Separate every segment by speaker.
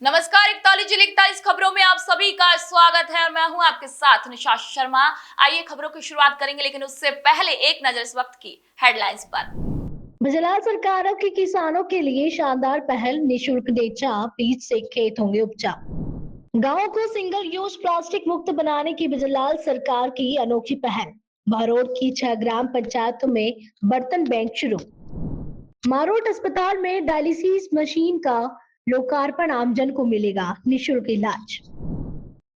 Speaker 1: नमस्कार, 41 खबरों में आप सभी का स्वागत है और मैं हूं आपके साथ निशा शर्मा। आइए खबरों की शुरुआत करेंगे, लेकिन उससे पहले एक नजर इस वक्त की हेडलाइंस पर।
Speaker 2: गुजरात सरकारों की किसानों के लिए शानदार पहल, निशुल्क डेटा बीज से खेत होंगे उपजाऊ। गांवों को सिंगल यूज प्लास्टिक मुक्त बनाने की गुजरात सरकार की अनोखी पहल। भारोड की 6 ग्राम पंचायतों में बर्तन बैंक शुरू। मारोट अस्पताल में डायलिसिस मशीन का लोकार्पण, आमजन को मिलेगा निशुल्क इलाज।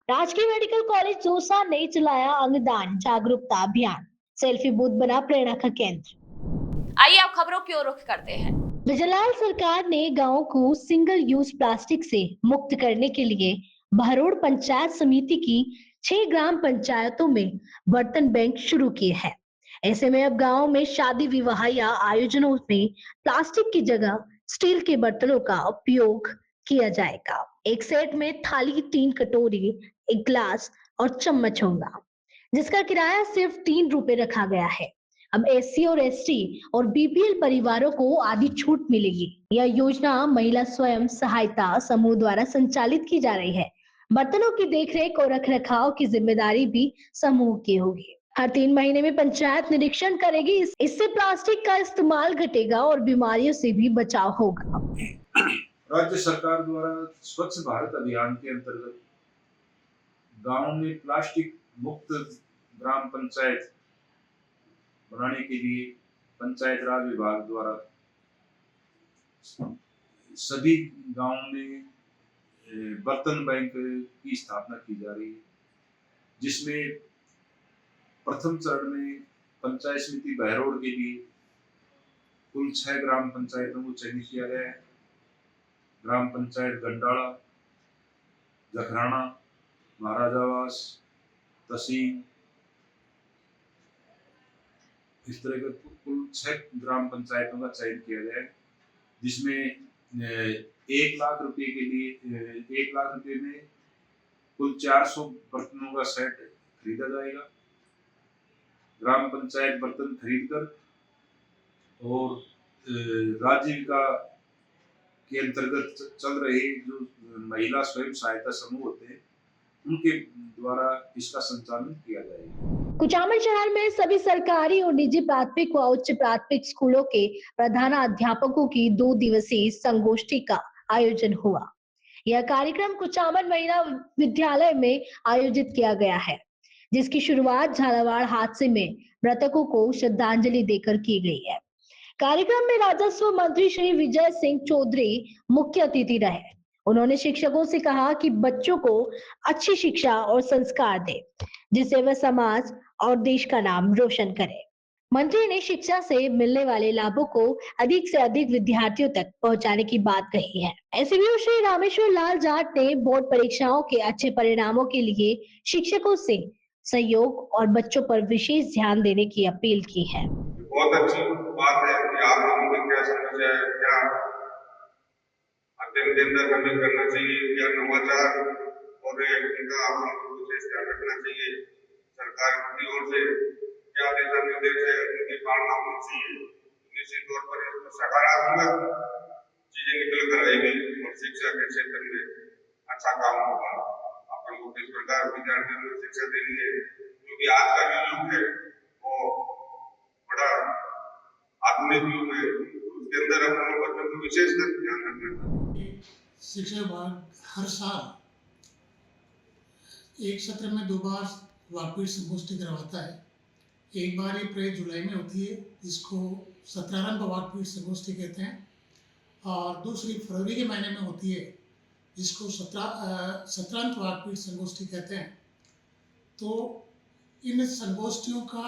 Speaker 2: राजकीय मेडिकल कॉलेज दौसा ने चलाया अंगदान जागरूकता अभियान, सेल्फी बूथ बना प्रेरणा का केंद्र।
Speaker 1: आइए अब खबरों की ओर रुख करते हैं।
Speaker 2: गुजरात सरकार ने गांवों को सिंगल यूज प्लास्टिक से मुक्त करने के लिए भारोड पंचायत समिति की 6 ग्राम पंचायतों में बर्तन बैंक शुरू किए हैं। ऐसे में अब गांव में शादी विवाह या आयोजनों में प्लास्टिक की जगह स्टील के बर्तनों का उपयोग किया जाएगा। एक सेट में थाली, 3 कटोरी, एक ग्लास और चम्मच होगा, जिसका किराया सिर्फ 3 रुपए रखा गया है। अब एससी और एसटी और बीपीएल परिवारों को आधी छूट मिलेगी। यह योजना महिला स्वयं सहायता समूह द्वारा संचालित की जा रही है। बर्तनों की देखरेख और रखरखाव की जिम्मेदारी भी समूह की होगी। हर 3 महीने में पंचायत निरीक्षण करेगी। इससे प्लास्टिक का इस्तेमाल घटेगा और बीमारियों से भी बचाव होगा।
Speaker 3: राज्य सरकार द्वारा स्वच्छ भारत अभियान के अंतर्गत गांव में प्लास्टिक मुक्त ग्राम पंचायत बनाने के लिए पंचायत राज विभाग द्वारा सभी गांवों में बर्तन बैंक की स्थापना की जा रही है, जिसमें प्रथम चरण में पंचायत समिति बहरोड के लिए कुल 6 ग्राम पंचायतों को चयनित किया गया है। ग्राम पंचायत गंडाला, जखराना, महाराजावास, तहसील, इस तरह के कुल 6 ग्राम पंचायतों का चयन किया गया है, जिसमें 1 लाख रुपए के लिए 1 लाख रुपए में कुल 400 बर्तनों का सेट खरीदा जाएगा। ग्राम पंचायत बर्तन खरीदकर और राजीविका के अंतर्गत चल रहे जो महिला स्वयं सहायता समूह होते हैं, उनके द्वारा इसका संचालन किया जाएगा।
Speaker 2: कुचामन शहर में सभी सरकारी और निजी प्राथमिक व उच्च प्राथमिक स्कूलों के प्रधानाध्यापकों की 2 दिवसीय संगोष्ठी का आयोजन हुआ। यह कार्यक्रम कुचामन महिला विद्यालय में आयोजित किया गया है, जिसकी शुरुआत झालावाड़ हादसे में मृतकों को श्रद्धांजलि देकर की गई है। कार्यक्रम में राजस्व मंत्री श्री विजय सिंह चौधरी मुख्य अतिथि रहे। उन्होंने शिक्षकों से कहा कि बच्चों को अच्छी शिक्षा और संस्कार दे, जिससे वह समाज और देश का नाम रोशन करे। मंत्री ने शिक्षा से मिलने वाले लाभों को अधिक से अधिक विद्यार्थियों तक पहुंचाने की बात कही है। एसडीओ श्री रामेश्वर लाल जाट ने बोर्ड परीक्षाओं के अच्छे परिणामों के लिए शिक्षकों से सहयोग और बच्चों पर विशेष ध्यान देने की अपील की है।
Speaker 4: बहुत अच्छी बात है कि आप लोगों ने क्या समझा है, क्या अध्ययन के अंदर हमें करना चाहिए, क्या नवाचार और इनका आप लोगों को विशेष ध्यान रखना चाहिए। सरकार की ओर से क्या दिशा निर्देश है, उनकी पालना होनी चाहिए। निश्चित तौर पर इसमें सकारात्मक चीजें निकल कर आएंगी और शिक्षा के क्षेत्र में अच्छा काम होगा। आप लोगों को किस प्रकार विद्यार्थियों को शिक्षा देनी है, क्योंकि आज का जो युग है वो बड़ा आधुनिक युग है, उसके अंदर अपने बच्चों को विशेष ध्यान रखना चाहिए।
Speaker 5: शिक्षा विभाग हर साल एक सत्र में 2 बार वाकपीट संगोष्ठी करवाता है। एक बार ये 1 जुलाई में होती है, जिसको सत्रारंभ वाकपीट संगोष्ठी कहते हैं, और दूसरी फरवरी के महीने में होती है, जिसको सत्रांत वाकपीट संगोष्ठी कहते हैं। तो इन संगोष्ठियों का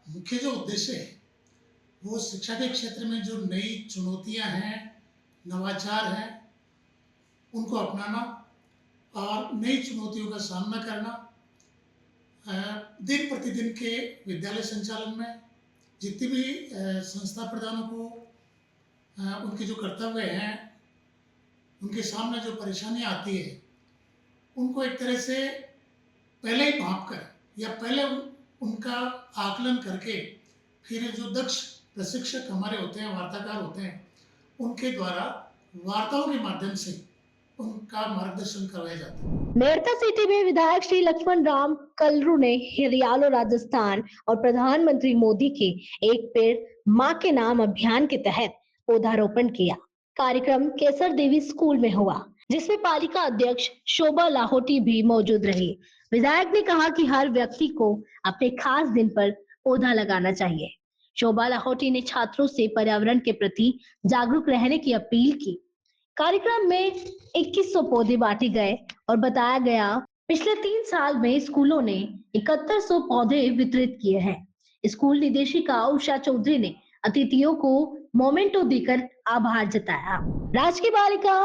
Speaker 5: मुख्य जो उद्देश्य है वो शिक्षा के क्षेत्र में जो नई चुनौतियां हैं, नवाचार हैं, उनको अपनाना और नई चुनौतियों का सामना करना। दिन प्रतिदिन के विद्यालय संचालन में जितनी भी संस्था प्रधानों को उनके जो कर्तव्य हैं, उनके सामने जो परेशानियां आती है, उनको एक तरह से पहले ही भांप कर या पहले उनका आकलन करके फिर जो दक्ष प्रशिक्षक हमारे होते हैं, वार्ताकार होते हैं, उनके द्वारा वार्ताओं के माध्यम से उनका मार्गदर्शन करवाया जाता है।
Speaker 2: मेड़ता सिटी में विधायक श्री लक्ष्मण राम कलरू ने हरियालो राजस्थान और प्रधानमंत्री मोदी के एक पेड़ मां के नाम अभियान के तहत पौधारोपण किया। कार्यक्रम केसर देवी स्कूल में हुआ, जिसमें पालिका अध्यक्ष शोभा लाहोटी भी मौजूद रही। विधायक ने कहा कि हर व्यक्ति को अपने खास दिन पर पौधा लगाना चाहिए। शोभा लाहोटी ने छात्रों से पर्यावरण के प्रति जागरूक रहने की अपील की। कार्यक्रम में 2100 पौधे बांटे गए और बताया गया पिछले 3 साल में स्कूलों ने 7100 पौधे वितरित किए हैं। स्कूल निदेशिका उषा चौधरी ने अतिथियों को मोमेंटो देकर आभार जताया। राजकीय बालिका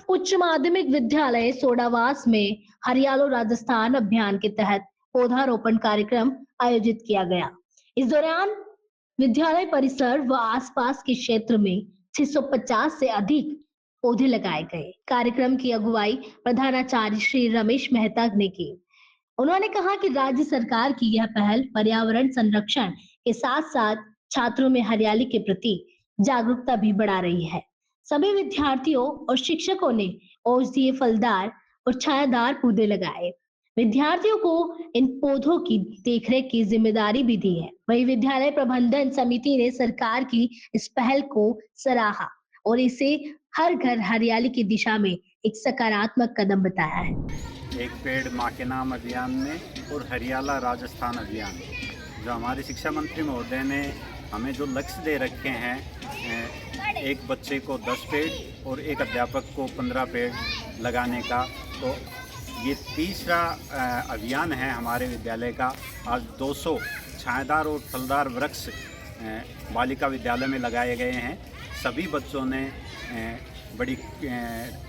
Speaker 2: उच्च माध्यमिक विद्यालय सोडावास में हरियालो राजस्थान अभियान के तहत पौधारोपण कार्यक्रम आयोजित किया गया। इस दौरान विद्यालय परिसर व आसपास के क्षेत्र में 650 से अधिक पौधे लगाए गए। कार्यक्रम की अगुवाई प्रधानाचार्य श्री रमेश मेहता ने की। उन्होंने कहा कि राज्य सरकार की यह पहल पर्यावरण संरक्षण के साथ साथ छात्रों में हरियाली के प्रति जागरूकता भी बढ़ा रही है। सभी विद्यार्थियों और शिक्षकों ने औषधीय, फलदार और छायादार पौधे लगाए। विद्यार्थियों को इन पौधों की देखरेख की जिम्मेदारी भी दी है। वहीं विद्यालय प्रबंधन समिति ने सरकार की इस पहल को सराहा और इसे हर घर हरियाली की दिशा में एक सकारात्मक कदम बताया है।
Speaker 6: एक पेड़ माँ के नाम अभियान में और हरियाला राजस्थान अभियान, जो हमारे शिक्षा मंत्री महोदय ने हमें जो लक्ष्य दे रखे हैं, एक बच्चे को 10 पेड़ और एक अध्यापक को 15 पेड़ लगाने का, तो ये तीसरा अभियान है हमारे विद्यालय का। आज 200 छायादार और फलदार वृक्ष बालिका विद्यालय में लगाए गए हैं। सभी बच्चों ने बड़ी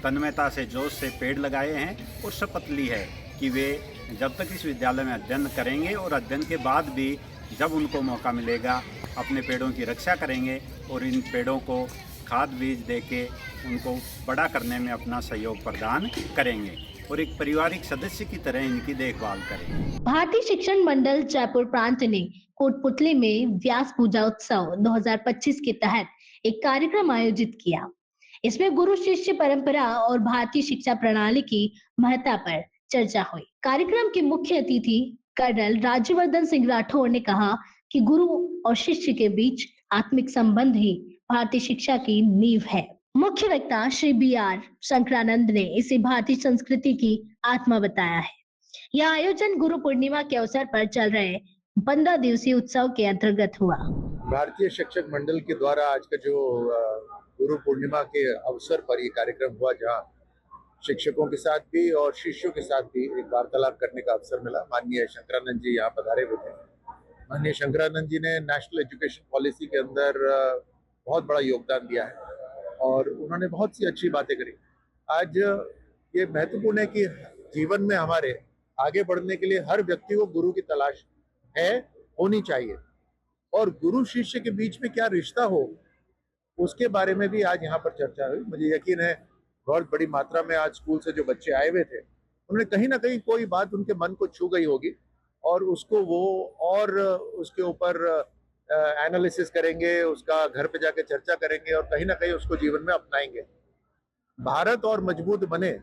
Speaker 6: तन्मयता से, जोश से पेड़ लगाए हैं और शपथ ली है कि वे जब तक इस विद्यालय में अध्ययन करेंगे और अध्ययन के बाद भी जब उनको मौका मिलेगा अपने पेड़ों की रक्षा करेंगे और इन पेड़ों को खाद बीज देके उनको बड़ा करने में अपना सहयोग प्रदान करेंगे और एक पारिवारिक सदस्य की तरह इनकी देखभाल करेंगे।
Speaker 2: भारतीय शिक्षण मंडल जयपुर प्रांत ने कोटपुतली में व्यास पूजा उत्सव 2025 के तहत एक कार्यक्रम आयोजित किया। इसमें गुरु शिष्य परंपरा और भारतीय शिक्षा प्रणाली की महत्ता पर चर्चा हुई। कार्यक्रम के मुख्य अतिथि कर्नल राज्यवर्धन सिंह राठौर ने कहा कि गुरु और शिष्य के बीच आत्मिक संबंध ही भारतीय शिक्षा की नींव है। मुख्य वक्ता श्री BR शंकरानंद ने इसे भारतीय संस्कृति की आत्मा बताया है। यह आयोजन गुरु पूर्णिमा के अवसर पर चल रहे 15 दिवसीय उत्सव के अंतर्गत हुआ।
Speaker 7: भारतीय शिक्षक मंडल के द्वारा आज का जो गुरु पूर्णिमा के अवसर पर ये कार्यक्रम हुआ, जहाँ शिक्षकों के साथ भी और शिष्यों के साथ भी एक वार्तालाप करने का अवसर मिला। माननीय शंकरानंद जी यहाँ पधारे हुए थे। माननीय शंकरानंद जी ने नेशनल एजुकेशन पॉलिसी के अंदर बहुत बड़ा योगदान दिया है और उन्होंने बहुत सी अच्छी बातें करी। आज ये महत्वपूर्ण है कि जीवन में हमारे आगे बढ़ने के लिए हर व्यक्ति को गुरु की तलाश होनी चाहिए और गुरु शिष्य के बीच में क्या रिश्ता हो, उसके बारे में भी आज यहाँ पर चर्चा हुई। मुझे यकीन है बहुत बड़ी मात्रा में आज स्कूल से जो बच्चे आए हुए थे, उन्होंने कहीं ना कहीं कोई बात उनके मन को छू गई होगी और उसको वो और उसके ऊपर एनालिसिस करेंगे, उसका घर पे जाके चर्चा करेंगे और कहीं ना कहीं उसको जीवन में अपनाएंगे। भारत और मजबूत बने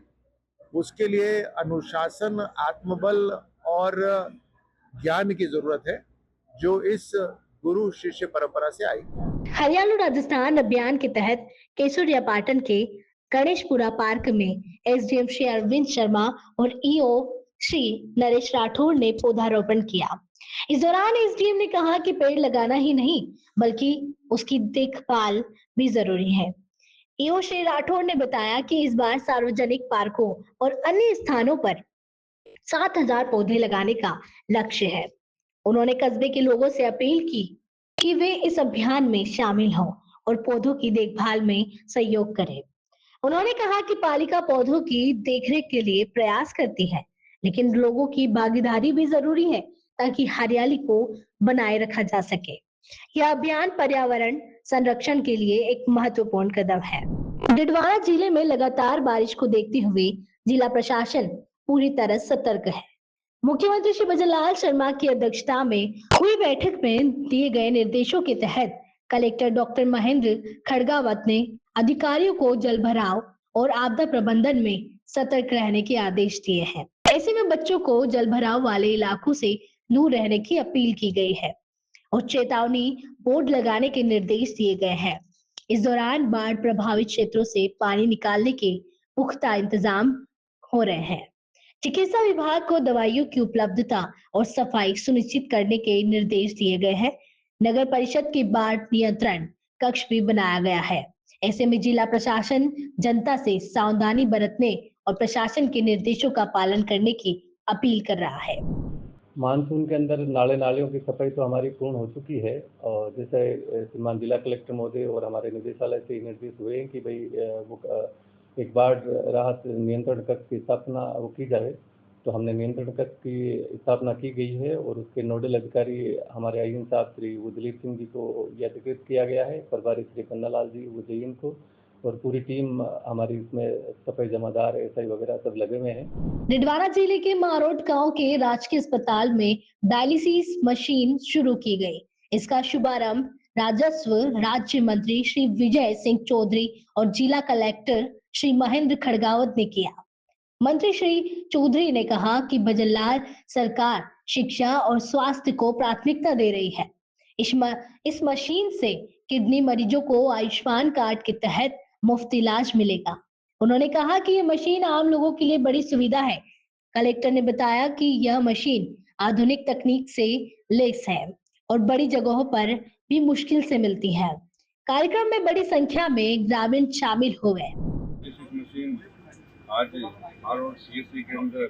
Speaker 7: उसके लिए अनुशासन, आत्मबल और ज्ञान की जरूरत है, जो इस गुरु शिष्य परंपरा से आई।
Speaker 2: हरियालो राजस्थान अभियान के तहत केसुरिया पाटन के गणेशपुरा पार्क में SDM श्री अरविंद शर्मा और EO श्री नरेश राठौर ने पौधारोपण किया। इस दौरान SDM ने कहा कि पेड़ लगाना ही नहीं बल्कि उसकी देखभाल भी जरूरी है। EO श्री राठौर ने बताया कि इस बार सार्वजनिक पार्कों और अन्य स्थानों पर 7000 पौधे लगाने का लक्ष्य है। उन्होंने कस्बे के लोगों से अपील की कि वे इस अभियान में शामिल हों और पौधों की देखभाल में सहयोग करें। उन्होंने कहा कि पालिका पौधों की देखरेख के लिए प्रयास करती है, लेकिन लोगों की भागीदारी भी जरूरी है ताकि हरियाली को बनाए रखा जा सके। यह अभियान पर्यावरण संरक्षण के लिए एक महत्वपूर्ण कदम है। डिडवाना जिले में लगातार बारिश को देखते हुए जिला प्रशासन पूरी तरह सतर्क है। मुख्यमंत्री श्री भजनलाल शर्मा की अध्यक्षता में हुई बैठक में दिए गए निर्देशों के तहत कलेक्टर डॉक्टर महेंद्र खड़गावत ने अधिकारियों को जलभराव और आपदा प्रबंधन में सतर्क रहने के आदेश दिए हैं। ऐसे में बच्चों को जलभराव वाले इलाकों से दूर रहने की अपील की गई है और चेतावनी बोर्ड लगाने के निर्देश दिए गए हैं। इस दौरान बाढ़ प्रभावित क्षेत्रों से पानी निकालने के पुख्ता इंतजाम हो रहे हैं। चिकित्सा विभाग को दवाइयों की उपलब्धता और सफाई सुनिश्चित करने के निर्देश दिए गए हैं। नगर परिषद की बाढ़ नियंत्रण कक्ष भी बनाया गया है। ऐसे में जिला प्रशासन जनता से सावधानी बरतने और प्रशासन के निर्देशों का पालन करने की अपील कर रहा है।
Speaker 8: मानसून के अंदर नालियों की सफाई तो हमारी पूर्ण हो चुकी है और जैसे श्रीमान जिला कलेक्टर महोदय और हमारे निदेशालय से निर्देश हुए हैं कि भाई एक बाढ़ राहत नियंत्रण कक्ष की स्थापना वो की जाए, तो हमने नियंत्रण कक्ष की स्थापना की गई है और उसके नोडल अधिकारी हमारे आईएन साहब श्री दिलीप सिंह जी को यह अधिकृत किया गया है, प्रभारी श्री पन्नालाल जी उज्जैन को, और पूरी टीम हमारी इसमें सफाई जमादार एसआई वगैरह सब लगे हुए हैं।
Speaker 2: निडवाना जिले के मारोट गांव के राजकीय अस्पताल में डायलिसिस मशीन शुरू की गई। इसका शुभारंभ राजस्व राज्य मंत्री श्री विजय सिंह चौधरी और जिला कलेक्टर श्री महेंद्र खड़गावत ने किया। मंत्री श्री चौधरी ने कहा कि बजल्लाल सरकार शिक्षा और स्वास्थ्य को प्राथमिकता दे रही है। इस मशीन से किडनी मरीजों को आयुष्मान कार्ड के तहत मुफ्त इलाज मिलेगा। उन्होंने कहा कि यह मशीन आम लोगों के लिए बड़ी सुविधा है। कलेक्टर ने बताया कि यह मशीन आधुनिक तकनीक से लैस है और बड़ी जगहों पर भी मुश्किल से मिलती है। कार्यक्रम में बड़ी संख्या में ग्रामीण शामिल हुए।
Speaker 4: मशीन आज मारोड सीएससी के अंदर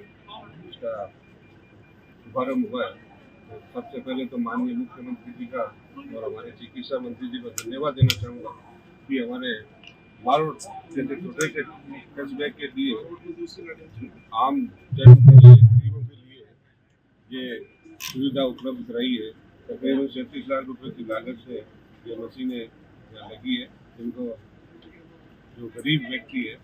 Speaker 4: इसका शुभारंभ हुआ है। तो सबसे पहले तो माननीय मुख्यमंत्री जी का और हमारे चिकित्सा मंत्री जी को धन्यवाद देना चाहूँगा कि हमारे मारोड जैसे छोटे से कस्बे के लिए आम जन के लिए, गरीबों के लिए ये सुविधा उपलब्ध कराई है। तकरीबन 37 लाख रुपए की लागत से ये मशीनें लगी है, जिनको जो गरीब व्यक्ति है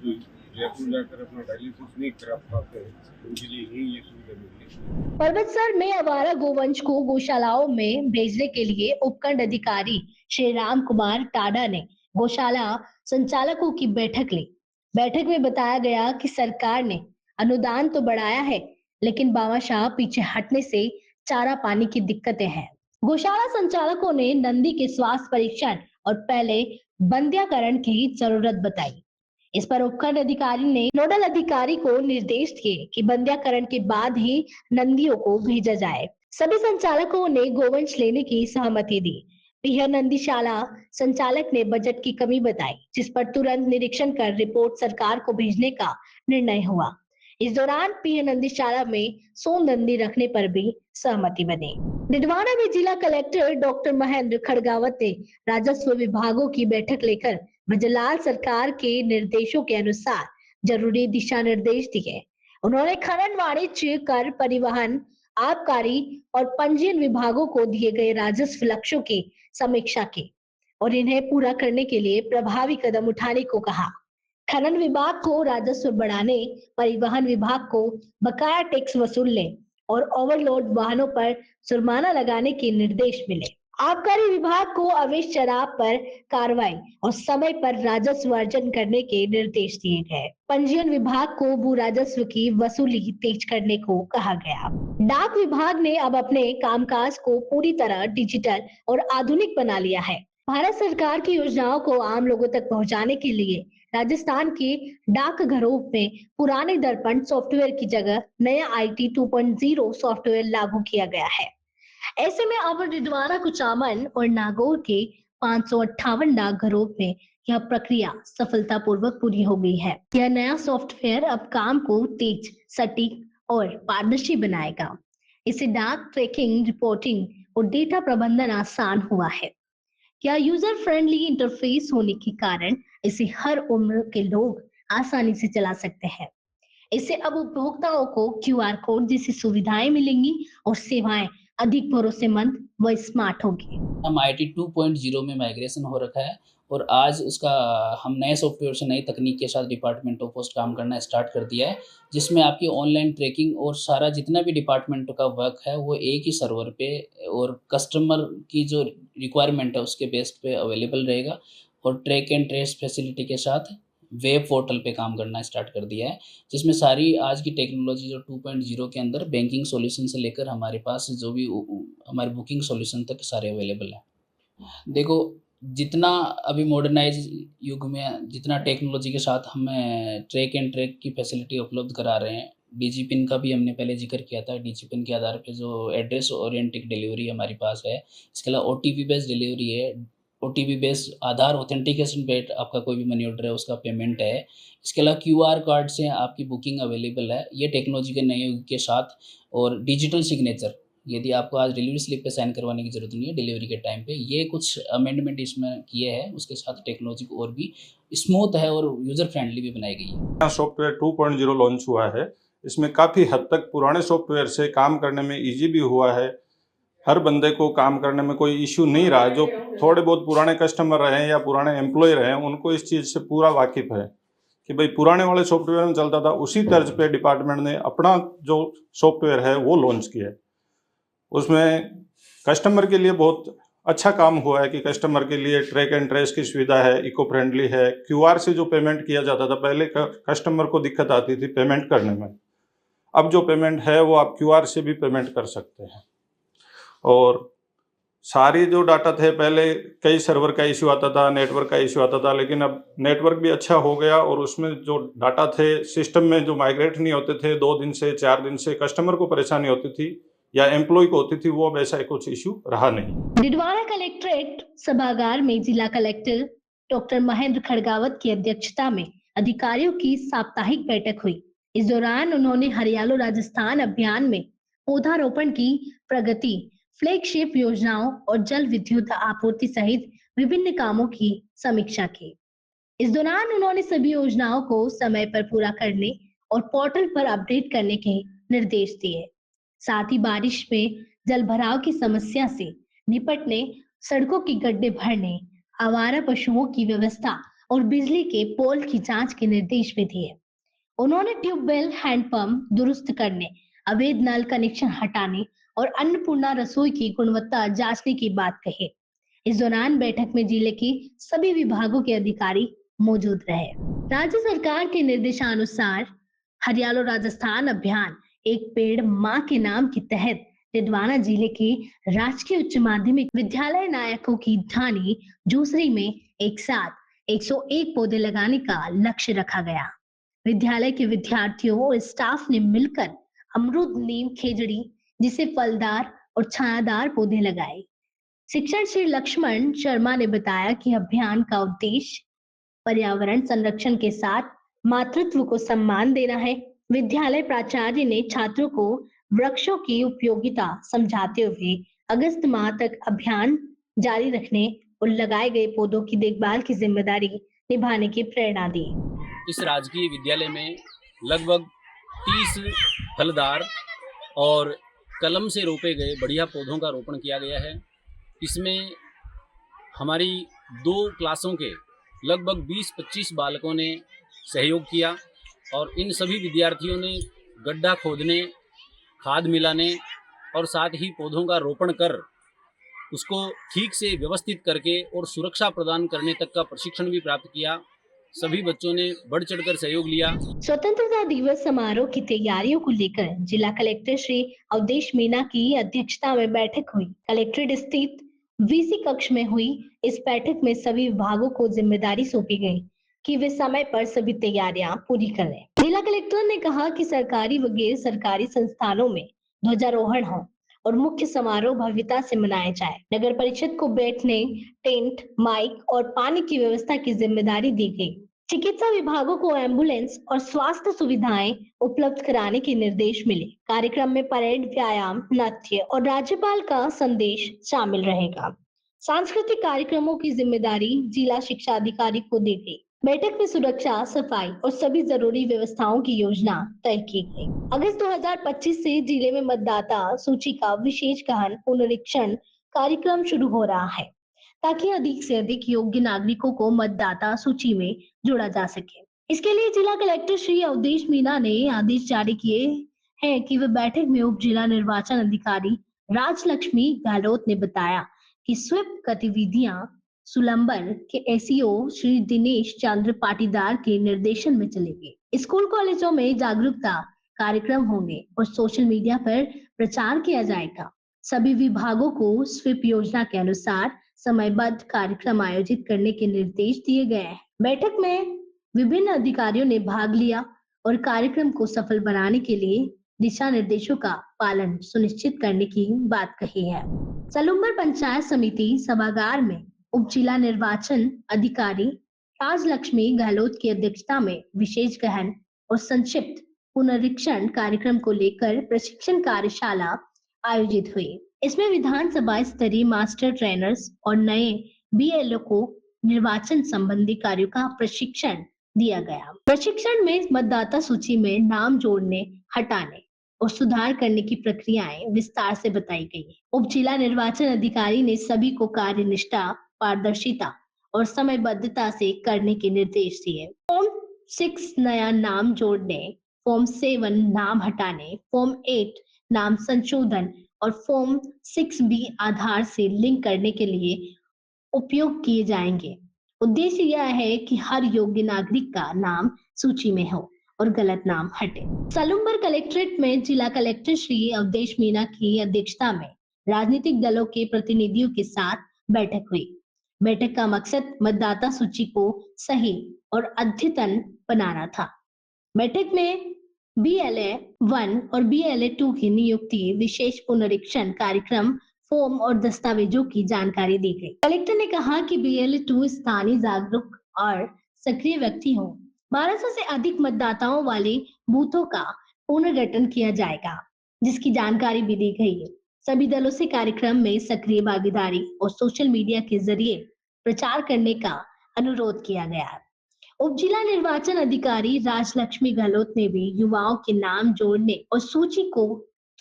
Speaker 4: जो जयपुर जाकर अपना डायलिसिस नहीं करा पाते हैं, उनके लिए ही ये सुविधा मिली है।
Speaker 2: पर्वतसर में आवारा गोवंश को गौशालाओं में भेजने के लिए उपखंड अधिकारी श्री राम कुमार टाडा ने गौशाला संचालकों की बैठक ली। बैठक में बताया गया कि सरकार ने अनुदान तो बढ़ाया है, लेकिन बामाशाह पीछे हटने से चारा पानी की दिक्कतें हैं। गौशाला संचालकों ने नंदी के स्वास्थ्य परीक्षण और पहले बंध्याकरण की जरूरत बताई। इस पर उपखंड अधिकारी ने नोडल अधिकारी को निर्देश दिए कि बंध्याकरण के बाद ही नंदियों को भेजा जाए। सभी संचालकों ने गोवंश लेने की सहमति दी। पीहर नंदीशाला संचालक ने बजट की कमी बताई, जिस पर तुरंत निरीक्षण कर रिपोर्ट सरकार को भेजने का निर्णय हुआ। इस दौरान पीहर नंदीशाला में 100 नंदी रखने पर भी सहमति बनी। निडवाना में जिला कलेक्टर डॉक्टर महेंद्र खड़गावत ने राजस्व विभागों की बैठक लेकर बजलाल सरकार के निर्देशों के अनुसार जरूरी दिशा निर्देश दिए। उन्होंने खनन, वाणिज्य, कर, परिवहन, आबकारी और पंजीयन विभागों को दिए गए राजस्व लक्ष्यों की समीक्षा की और इन्हें पूरा करने के लिए प्रभावी कदम उठाने को कहा। खनन विभाग को राजस्व बढ़ाने, परिवहन विभाग को बकाया टैक्स वसूलने और ओवरलोड वाहनों पर जुर्माना लगाने के निर्देश मिले। आबकारी विभाग को अवैध शराब पर कार्रवाई और समय पर राजस्व अर्जन करने के निर्देश दिए गए। पंजीयन विभाग को भू राजस्व की वसूली तेज करने को कहा गया। डाक विभाग ने अब अपने कामकाज को पूरी तरह डिजिटल और आधुनिक बना लिया है। भारत सरकार की योजनाओं को आम लोगों तक पहुंचाने के लिए राजस्थान के डाकघरों में पुराने दर्पण सॉफ्टवेयर की जगह नया IT 2.0 सॉफ्टवेयर लागू किया गया है। ऐसे में अब निडवाना, कुचामन और नागौर के 558 डाकघरों में यह प्रक्रिया सफलतापूर्वक पूरी हो गई है। यह नया सॉफ्टवेयर अब काम को तेज, सटीक और पारदर्शी बनाएगा। इससे डाक ट्रैकिंग, रिपोर्टिंग और डेटा प्रबंधन आसान हुआ है। यह यूजर फ्रेंडली इंटरफेस होने के कारण इसे हर उम्र के लोग आसानी से चला सकते हैं। इससे अब उपभोक्ताओं को QR कोड जैसी सुविधाएं मिलेंगी और सेवाएं अधिक भरोसेमंद व स्मार्ट होगी।
Speaker 9: हम IT 2.0 में माइग्रेशन हो रखा है और आज उसका हम नए सॉफ्टवेयर से नई तकनीक के साथ डिपार्टमेंट ऑफ पोस्ट काम करना स्टार्ट कर दिया है, जिसमें आपकी ऑनलाइन ट्रैकिंग और सारा जितना भी डिपार्टमेंट का वर्क है वो एक ही सर्वर पे और कस्टमर की जो रिक्वायरमेंट है उसके बेस पे अवेलेबल रहेगा और ट्रैक एंड ट्रेस फैसिलिटी के साथ वेब पोर्टल पे काम करना स्टार्ट कर दिया है, जिसमें सारी आज की टेक्नोलॉजी जो 2.0 के अंदर बैंकिंग सॉल्यूशन से लेकर हमारे पास जो भी हमारे बुकिंग सॉल्यूशन तक सारे अवेलेबल हैं। देखो, जितना अभी मॉडर्नाइज युग में जितना टेक्नोलॉजी के साथ हमें ट्रैक एंड ट्रैक की फैसिलिटी उपलब्ध करा रहे हैं, डीजी पिन का भी हमने पहले जिक्र किया था। डीजी पिन के आधार पे जो एड्रेस ओरिएंटेड डिलीवरी हमारी पास है, इसके अलावा ओटीपी बेस्ड डिलीवरी है। ओटीपी बेस्ड आधार ऑथेंटिकेशन पे आपका कोई भी मनी ऑर्डर है उसका पेमेंट है। इसके अलावा क्यूआर कार्ड से आपकी बुकिंग अवेलेबल है। ये टेक्नोलॉजी के नए युग के साथ, और डिजिटल सिग्नेचर, यदि आपको आज डिलीवरी स्लिप पे साइन करवाने की ज़रूरत नहीं है डिलीवरी के टाइम पे, ये कुछ अमेंडमेंट इसमें किए हैं। उसके साथ टेक्नोलॉजी को और भी स्मूथ है और यूज़र फ्रेंडली भी बनाई गई है।
Speaker 10: सॉफ्टवेयर 2.0 लॉन्च हुआ है। इसमें काफ़ी हद तक पुराने सॉफ्टवेयर से काम करने में इजी भी हुआ है। हर बंदे को काम करने में कोई इश्यू नहीं रहा। जो थोड़े बहुत पुराने कस्टमर रहे या पुराने एम्प्लॉय रहे, उनको इस चीज़ से पूरा वाकिफ़ है कि भाई पुराने वाले सॉफ्टवेयर में चलता था, उसी तर्ज पे डिपार्टमेंट ने अपना जो सॉफ्टवेयर है वो लॉन्च किया है। उसमें कस्टमर के लिए बहुत अच्छा काम हुआ है कि कस्टमर के लिए ट्रैक एंड ट्रेस की सुविधा है, इको फ्रेंडली है। क्यूआर से जो पेमेंट किया जाता था, पहले कस्टमर को दिक्कत आती थी पेमेंट करने में। अब जो पेमेंट है वो आप क्यूआर से भी पेमेंट कर सकते हैं। और सारी जो डाटा थे, पहले कई सर्वर का इश्यू आता था, नेटवर्क का इश्यू आता था, लेकिन अब नेटवर्क भी अच्छा हो गया और उसमें जो डाटा थे सिस्टम में जो माइग्रेट नहीं होते थे, 2 दिन से 4 दिन से कस्टमर को परेशानी होती थी या एम्प्लॉय को होती थी, वो वैसा कुछ इश्यू रहा नहीं।
Speaker 2: डिडवाना कलेक्ट्रेट सभागार में जिला कलेक्टर डॉक्टर महेंद्र खड़गावत की अध्यक्षता में अधिकारियों की साप्ताहिक बैठक हुई। इस दौरान उन्होंने हरियालो राजस्थान अभियान में पौधारोपण की प्रगति, फ्लैगशिप योजनाओं और जल विद्युत आपूर्ति सहित विभिन्न कामों की समीक्षा की। इस दौरान उन्होंने सभी योजनाओं को समय पर पूरा करने और पोर्टल पर अपडेट करने के निर्देश दिए। साथ ही बारिश में जल भराव की समस्या से निपटने, सड़कों की गड्ढे भरने, आवारा पशुओं की व्यवस्था और बिजली के पोल की जांच के निर्देश भी दिए। उन्होंने ट्यूबवेल, हैंडपंप दुरुस्त करने, अवैध नल कनेक्शन हटाने और अन्नपूर्णा रसोई की गुणवत्ता जांचने की बात कही। इस दौरान बैठक में जिले की सभी विभागों के अधिकारी मौजूद रहे। राज्य सरकार के निर्देशानुसार हरियालो राजस्थान अभियान एक पेड़ मां के नाम के तहत डिडवाना जिले के राजकीय उच्च माध्यमिक विद्यालय नायकों की ढानी जूसरी में एक साथ 101 पौधे लगाने का लक्ष्य रखा गया। विद्यालय के विद्यार्थियों और स्टाफ ने मिलकर अमरूद, नीम, खेजड़ी जिसे फलदार और छायादार पौधे लगाए। शिक्षक श्री लक्ष्मण शर्मा ने बताया कि अभियान का उद्देश्य पर्यावरण संरक्षण के साथ मातृत्व को सम्मान देना है। विद्यालय प्राचार्य ने छात्रों को वृक्षों की उपयोगिता समझाते हुए अगस्त माह तक अभियान जारी रखने और लगाए गए पौधों की देखभाल की जिम्मेदारी निभाने की प्रेरणा दी।
Speaker 11: इस राजकीय विद्यालय में लगभग 30 फलदार और कलम से रोपे गए बढ़िया पौधों का रोपण किया गया है। इसमें हमारी 2 क्लासों के लगभग 20-25 बालकों ने सहयोग किया और इन सभी विद्यार्थियों ने गड्ढा खोदने, खाद मिलाने और साथ ही पौधों का रोपण कर उसको ठीक से व्यवस्थित करके और सुरक्षा प्रदान करने तक का प्रशिक्षण भी प्राप्त किया। सभी बच्चों ने बढ़ चढ़कर सहयोग लिया।
Speaker 2: स्वतंत्रता दिवस समारोह की तैयारियों को लेकर जिला कलेक्टर श्री अवधेश मीना की अध्यक्षता में बैठक हुई। कलेक्ट्रेट स्थित वीसी कक्ष में हुई इस बैठक में सभी विभागों को जिम्मेदारी सौंपी गई कि वे समय पर सभी तैयारियां पूरी करें। जिला कलेक्टर ने कहा कि सरकारी व गैर सरकारी संस्थानों में ध्वजारोहण हो और मुख्य समारोह भव्यता से मनाया जाए। नगर परिषद को बैठने, टेंट, माइक और पानी की व्यवस्था की जिम्मेदारी दी गई। चिकित्सा विभागों को एम्बुलेंस और स्वास्थ्य सुविधाएं उपलब्ध कराने के निर्देश मिले। कार्यक्रम में परेड, व्यायाम, नृत्य और राज्यपाल का संदेश शामिल रहेगा। सांस्कृतिक कार्यक्रमों की जिम्मेदारी जिला शिक्षा अधिकारी को दी गई। बैठक में सुरक्षा, सफाई और सभी जरूरी व्यवस्थाओं की योजना तय की गई। अगस्त 2025 से जिले में मतदाता सूची का विशेष गहन पुनरीक्षण कार्यक्रम शुरू हो रहा है, ताकि अधिक से अधिक योग्य नागरिकों को मतदाता सूची में जोड़ा जा सके। इसके लिए जिला कलेक्टर श्री अवधेश मीना ने आदेश जारी किए हैं कि वे बैठक में उप जिला निर्वाचन अधिकारी राजलक्ष्मी गहलोत ने बताया कि स्वीप गतिविधियां सुलंबर के एसईओ श्री दिनेश चंद्र पाटीदार के निर्देशन में चलेंगे। स्कूल कॉलेजों में जागरूकता कार्यक्रम होंगे और सोशल मीडिया पर प्रचार किया जाएगा। सभी विभागों को स्वीप योजना के अनुसार समयबद्ध कार्यक्रम आयोजित करने के निर्देश दिए गए हैं। बैठक में विभिन्न अधिकारियों ने भाग लिया और कार्यक्रम को सफल बनाने के लिए दिशा निर्देशों का पालन सुनिश्चित करने की बात कही है। सलुम्बर पंचायत समिति सभागार में उप जिला निर्वाचन अधिकारी राजलक्ष्मी गहलोत की अध्यक्षता में विशेष गहन और संक्षिप्त पुनरीक्षण कार्यक्रम को लेकर प्रशिक्षण कार्यशाला आयोजित हुई। इसमें विधानसभा स्तरीय मास्टर ट्रेनर्स और नए बीएलओ को निर्वाचन संबंधी कार्यों का प्रशिक्षण दिया गया। प्रशिक्षण में मतदाता सूची में नाम जोड़ने, हटाने और सुधार करने की प्रक्रियाएं विस्तार से बताई गई। उप जिला निर्वाचन अधिकारी ने सभी को कार्यनिष्ठा, पारदर्शिता और समयबद्धता से करने के निर्देश दिए। फॉर्म 6 नया नाम जोड़ने, फॉर्म 7 नाम हटाने, फॉर्म 8 नाम संशोधन और फॉर्म 6B आधार से लिंक करने के लिए उपयोग किए जाएंगे। उद्देश्य यह है कि हर योग्य नागरिक का नाम सूची में हो और गलत नाम हटे। सलुम्बर कलेक्ट्रेट में जिला कलेक्टर श्री अवधेश मीना की अध्यक्षता में राजनीतिक दलों के प्रतिनिधियों के साथ बैठक हुई। बैठक का मकसद मतदाता सूची को सही और अद्यतन बनाना था। बैठक में BLA 1 और BLA 2 की नियुक्ति, विशेष पुनरीक्षण कार्यक्रम, फॉर्म और दस्तावेजों की जानकारी दी गई। कलेक्टर ने कहा कि BLA 2 स्थानीय जागरूक और सक्रिय व्यक्ति हो। 1200 से अधिक मतदाताओं वाले बूथों का पुनर्गठन किया जाएगा, जिसकी जानकारी भी दी गई है। सभी दलों से कार्यक्रम में सक्रिय भागीदारी और सोशल मीडिया के जरिए प्रचार करने का अनुरोध किया गया है। उप जिला निर्वाचन अधिकारी राजलक्ष्मी गहलोत ने भी युवाओं के नाम जोड़ने और सूची को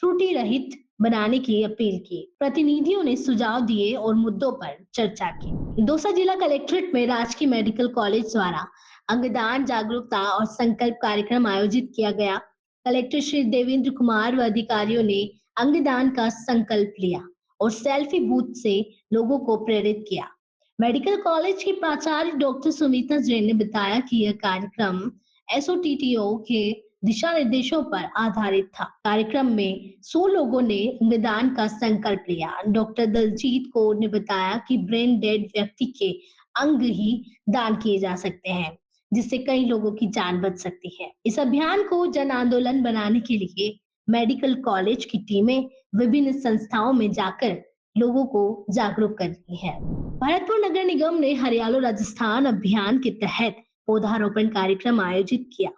Speaker 2: त्रुटि रहित बनाने की अपील की। प्रतिनिधियों ने सुझाव दिए और मुद्दों पर चर्चा की। दौसा जिला कलेक्ट्रेट में राजकीय मेडिकल कॉलेज द्वारा अंगदान जागरूकता और संकल्प कार्यक्रम आयोजित किया गया। कलेक्टर श्री देवेंद्र कुमार व अधिकारियों ने अंगदान का संकल्प लिया और सेल्फी बूथ से लोगों को प्रेरित किया। मेडिकल कॉलेज की प्राचार्य डॉक्टर सुमिता जैन ने बताया कि यह कार्यक्रम SOTTO के दिशा निर्देशों पर आधारित था। कार्यक्रम में 100 लोगों ने अंगदान का संकल्प लिया। डॉक्टर दलजीत कौर ने बताया कि ब्रेन डेड व्यक्ति के अंग ही दान किए जा सकते हैं, जिससे कई लोगों की जान बच सकती है। इस अभियान को जन आंदोलन बनाने के लिए मेडिकल कॉलेज की टीमें विभिन्न संस्थाओं में जाकर लोगों को जागरूक कर रही है। भरतपुर नगर निगम ने हरियालो राजस्थान अभियान के तहत पौधारोपण कार्यक्रम आयोजित किया।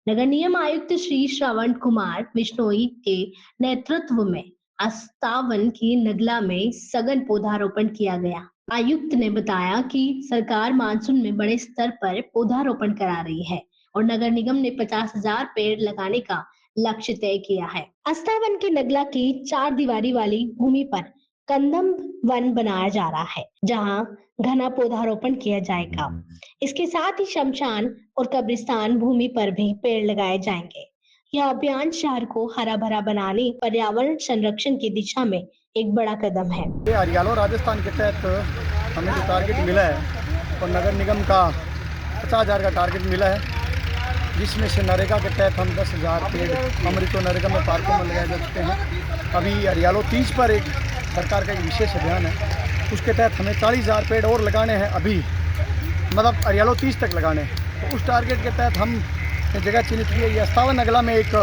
Speaker 2: नगर निगम आयुक्त श्री श्रवण कुमार बिश्नोई के नेतृत्व में अस्तावन की नगला में सघन पौधारोपण किया गया। आयुक्त ने बताया कि सरकार मानसून में बड़े स्तर पर पौधारोपण करा रही है और नगर निगम ने 50,000 पेड़ लगाने का लक्ष्य तय किया है। अस्तावन के नगला की 4 दीवारी वाली भूमि पर कंदम वन बनाया जा रहा है, जहां घना पौधारोपण किया जाएगा। इसके साथ ही शमशान और कब्रिस्तान भूमि पर भी पेड़ लगाए जाएंगे। यह अभियान शहर को हरा भरा बनाने, पर्यावरण संरक्षण की दिशा में एक बड़ा कदम है।
Speaker 12: हरियालो राजस्थान के तहत हमें जो टारगेट मिला है और नगर निगम का 50,000 का टारगेट मिला है, जिसमें से नरेगा के तहत हम 10,000 पेड़ अमृतो नरेगा में पार्कों में लगाए जा चुके हैं। अभी हरियालो 30 पर एक सरकार का एक विशेष अभियान है, उसके तहत हमें 40,000 पेड़ और लगाने हैं। अभी मतलब हरियालो 30 तक लगाने हैं। तो उस टारगेट के तहत हम जगह चिन्हित की है। अस्तावन नगला में एक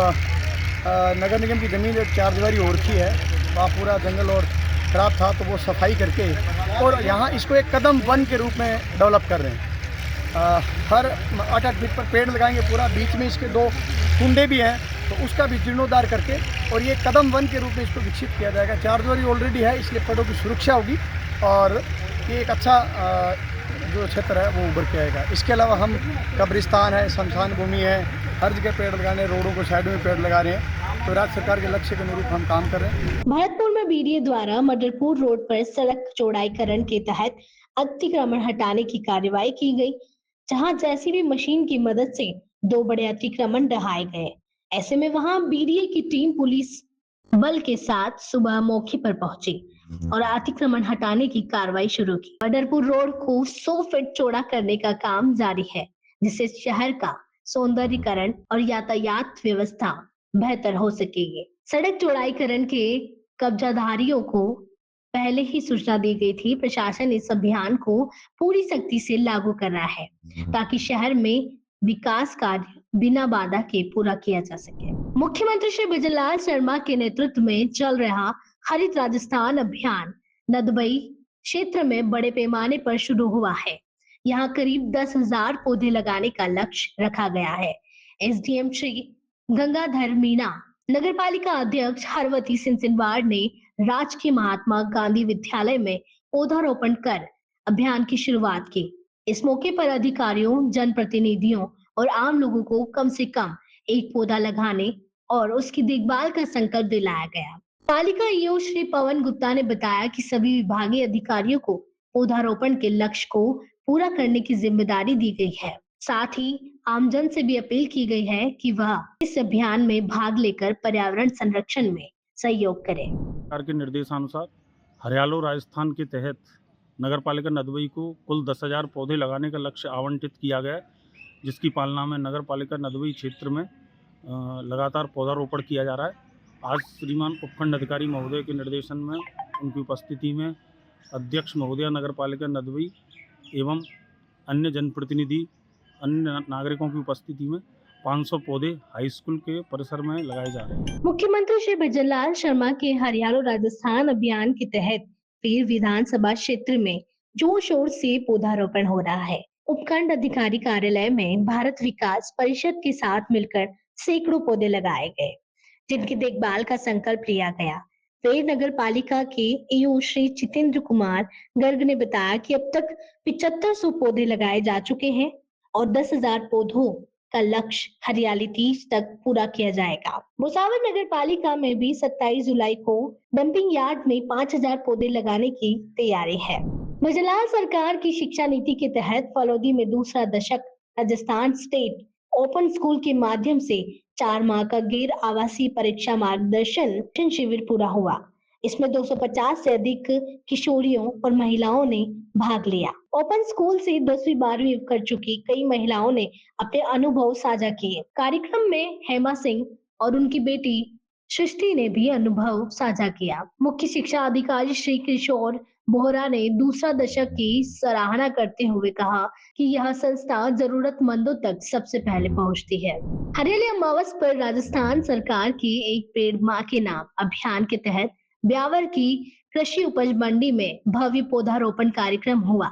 Speaker 12: नगर निगम की ज़मीन जो 4 दीवारी हो रखी है, वहाँ पूरा जंगल और खराब था, तो वो सफाई करके और यहाँ इसको एक कदम वन के रूप में डेवलप कर रहे हैं। हर 8-8 फीट पर पेड़ लगाएंगे पूरा, बीच में इसके 2 कुंडे भी हैं, तो उसका भी जीर्णोद्धार करके और ये कदम वन के रूप में इसको विकसित किया जाएगा। 4 दीवारी ऑलरेडी है, इसलिए पेड़ों की सुरक्षा होगी और ये एक अच्छा जो क्षेत्र है वो उभर के आएगा। इसके अलावा हम कब्रिस्तान है, शमशान भूमि है, हर जगह पेड़ लगाने, रोडों को साइड में पेड़ लगा रहे हैं। तो राज्य सरकार के लक्ष्य के अनुरूप हम काम कर रहे हैं।
Speaker 2: भरतपुर में BDA द्वारा मडरपुर रोड पर सड़क चौड़ाईकरण के तहत अतिक्रमण हटाने की कार्यवाही की गई, जहां JCB मशीन की मदद से 2 बड़े अतिक्रमण ढहाए गए। ऐसे में वहां BDA की टीम पुलिस बल के साथ सुबह मौके पर पहुंची। और अतिक्रमण हटाने की कार्रवाई शुरू की। बदरपुर रोड को 100 फीट चौड़ा करने का काम जारी है, जिससे शहर का सौंदर्यीकरण और यातायात व्यवस्था बेहतर हो सकेगी। सड़क चौड़ाईकरण के कब्जाधारियों को पहले ही सूचना दी गई थी। प्रशासन इस अभियान को पूरी सख्ती से लागू कर रहा है ताकि शहर में विकास कार्य बिना बाधा के पूरा किया जा सके। मुख्यमंत्री श्री भजनलाल शर्मा के नेतृत्व में चल रहा हरित राजस्थान अभियान नदबई क्षेत्र में बड़े पैमाने पर शुरू हुआ है। यहाँ करीब 10,000 पौधे लगाने का लक्ष्य रखा गया है। एसडीएम श्री गंगाधर मीणा, नगर पालिका अध्यक्ष हरवती सिंसिनवाड़ ने राजकीय महात्मा गांधी विद्यालय में पौधारोपण कर अभियान की शुरुआत की। इस मौके पर अधिकारियों, जनप्रतिनिधियों और आम लोगों को कम से कम एक पौधा लगाने और उसकी देखभाल का संकल्प दिलाया गया। पालिका ईओ श्री पवन गुप्ता ने बताया कि सभी विभागीय अधिकारियों को पौधारोपण के लक्ष्य को पूरा करने की जिम्मेदारी दी गई है। साथ ही आमजन से भी अपील की गई है कि वह इस अभियान में भाग लेकर पर्यावरण संरक्षण में सहयोग करें।
Speaker 13: सरकार के निर्देशानुसार हरियालो राजस्थान के तहत नगर पालिका नदबई को कुल 10,000 पौधे लगाने का लक्ष्य आवंटित किया गया है, जिसकी पालना में नगर पालिका नदबई क्षेत्र में लगातार पौधारोपण किया जा रहा है। आज श्रीमान उपखंड अधिकारी महोदय के निर्देशन में, उनकी उपस्थिति में अध्यक्ष महोदय नगर पालिका नदबई एवं अन्य जनप्रतिनिधि, अन्य नागरिकों की उपस्थिति में 500 पौधे हाई स्कूल के परिसर में लगाए जा रहे हैं।
Speaker 2: मुख्यमंत्री श्री भजनलाल शर्मा के हरियालो राजस्थान अभियान के तहत पीर विधानसभा क्षेत्र में जोर शोर से पौधारोपण हो रहा है। उपखंड अधिकारी कार्यालय में भारत विकास परिषद के साथ मिलकर सैकड़ों पौधे लगाए गए, जिनकी देखभाल का संकल्प लिया गया। पेड़ नगर पालिका के ईओ श्री जितेंद्र कुमार गर्ग ने बताया कि अब तक 7500 पौधे लगाए जा चुके हैं और 10,000 पौधों का लक्ष्य हरियाली तीज तक पूरा किया जाएगा। भुसावल नगर पालिका में भी 27 जुलाई को डंपिंग यार्ड में 5,000 पौधे लगाने की तैयारी है। भजनलाल सरकार की शिक्षा नीति के तहत फलौदी में दूसरा दशक राजस्थान स्टेट ओपन स्कूल के माध्यम से 4 माह का गैर आवासीय परीक्षा मार्गदर्शन शिविर पूरा हुआ। इसमें 250 से अधिक किशोरियों और महिलाओं ने भाग लिया। ओपन स्कूल से 10वीं 12वीं कर चुकी कई महिलाओं ने अपने अनुभव साझा किए। कार्यक्रम में हेमा सिंह और उनकी बेटी सृष्टि ने भी अनुभव साझा किया। मुख्य शिक्षा अधिकारी श्री किशोर बोहरा ने दूसरा दशक की सराहना करते हुए कहा कि यह संस्था जरूरतमंदों तक सबसे पहले पहुंचती है। हरियाली अमावस पर राजस्थान सरकार की एक पेड़ मां के नाम अभियान के तहत ब्यावर की कृषि उपज मंडी में भव्य पौधारोपण कार्यक्रम हुआ।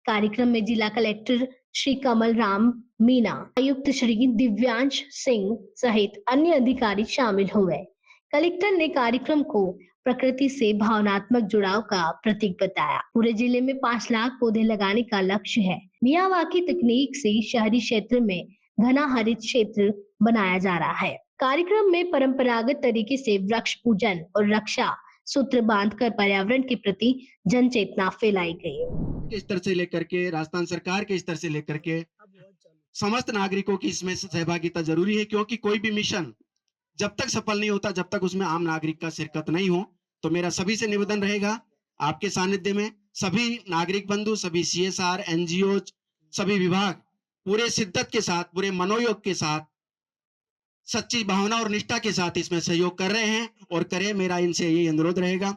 Speaker 2: कार्यक्रम में जिला कलेक्टर श्री कमल राम मीणा, आयुक्त श्री दिव्यांश सिंह सहित अन्य अधिकारी शामिल हुए। कलेक्टर ने कार्यक्रम को प्रकृति से भावनात्मक जुड़ाव का प्रतीक बताया। पूरे जिले में 5 लाख पौधे लगाने का लक्ष्य है। मियावाकी तकनीक से शहरी क्षेत्र में घना हरित क्षेत्र बनाया जा रहा है। कार्यक्रम में परंपरागत तरीके से वृक्ष पूजन और रक्षा सूत्र बांधकर पर्यावरण के प्रति जन चेतना फैलाई गई।
Speaker 14: के स्तर से लेकर के राजस्थान सरकार के स्तर से लेकर के समस्त नागरिकों की इसमें सहभागिता जरूरी है, क्योंकि कोई भी मिशन जब तक सफल नहीं होता, जब तक उसमें आम नागरिक का शिरकत नहीं हो। तो मेरा सभी से निवेदन रहेगा, आपके सानिध्य में सभी नागरिक बंधु, सभी CSR, NGO, सभी विभाग पूरे शिद्दत के साथ, पूरे मनोयोग के साथ, सच्ची भावना और निष्ठा के साथ इसमें सहयोग कर रहे हैं और करें। मेरा इनसे यही अनुरोध रहेगा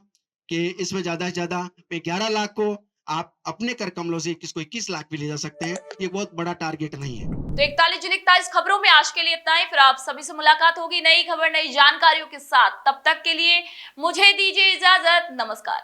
Speaker 14: कि इसमें ज्यादा से ज्यादा 11 लाख को आप अपने कर कमलों से 21 लाख भी ले जा सकते हैं। ये बहुत बड़ा टारगेट नहीं है।
Speaker 1: तो 41 खबरों में आज के लिए इतना ही। फिर आप सभी से मुलाकात होगी नई खबर, नई जानकारियों के साथ। तब तक के लिए मुझे दीजिए इजाजत। नमस्कार।